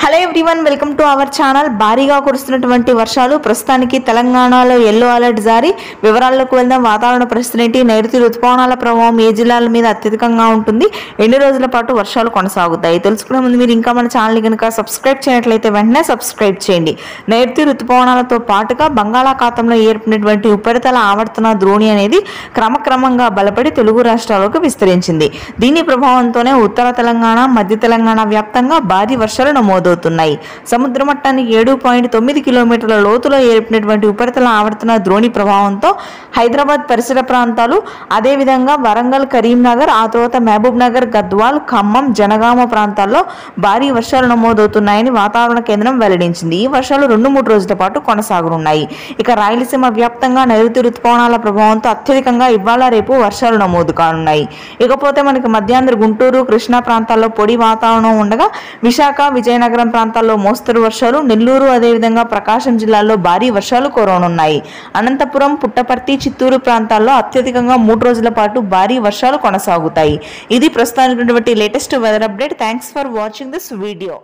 Hello everyone, welcome to our channel. భారీగా కురుస్తున్నటువంటి వర్షాలు ప్రస్తుతానికి తెలంగాణలో ఎల్లో అలర్ట్ జారీ. వివరాల్లోకి వెళ్దాం. వాతావరణ పరిస్థితి ఏంటి? నైరుతి రుతుపవనాల ప్రభావం ఏ జిల్లాల మీద అత్యధికంగా ఉంటుంది? ఎన్ని రోజుల పాటు వర్షాలు కొనసాగుతాయి? తెలుసుకునే ముందు మీరు ఇంకా మన ఛానల్ కనుక సబ్స్క్రైబ్ చేయనట్లయితే వెంటనే సబ్స్క్రైబ్ చేయండి. నైరుతి రుతుపవనాలతో పాటుగా బంగాళాఖాతంలో ఏర్పడినటువంటి ఉపరితల ఆవర్తన ద్రోణి అనేది క్రమక్రమంగా బలపడి తెలుగు రాష్ట్రాలకు విస్తరించింది. దీని ప్రభావంతోనే ఉత్తర తెలంగాణ, మధ్య తెలంగాణ వ్యాప్తంగా భారీ వర్షాలు నమోదవుతున్నాయి. సముద్ర మట్టానికి 7.9 కిలోమీటర్ల లోతులో ఏర్పడినటువంటి ఉపరితల ఆవర్తన ద్రోణి ప్రభావంతో హైదరాబాద్ పరిసర ప్రాంతాలు, అదేవిధంగా వరంగల్, కరీంనగర్, ఆ తర్వాత మహబూబ్ నగర్, గద్వాల్, ఖమ్మం, జనగామ ప్రాంతాల్లో భారీ వర్షాలు నమోదవుతున్నాయని వాతావరణ కేంద్రం వెల్లడించింది. ఈ వర్షాలు 2-3 రోజుల పాటు కొనసాగనున్నాయి. ఇక రాయలసీమ వ్యాప్తంగా నైరుతి రుతుపవనాల ప్రభావంతో అత్యధికంగా ఇవాళ రేపు వర్షాలు నమోదు కానున్నాయి. ఇకపోతే మనకి మధ్యాంధ్ర, గుంటూరు, కృష్ణా ప్రాంతాల్లో పొడి వాతావరణం ఉండగా విశాఖ, విజయనగరం ప్రాంతాల్లో మోస్తరు వర్షాలు, నెల్లూరు, అదేవిధంగా ప్రకాశం జిల్లాల్లో భారీ వర్షాలు కురవనున్నాయి. అనంతపురం, పుట్టపర్తి, చిత్తూరు ప్రాంతాల్లో అత్యధికంగా 3 రోజుల పాటు భారీ వర్షాలు కొనసాగుతాయి. ఇది ప్రస్తుతానికి latest weather update. Thanks for watching this video.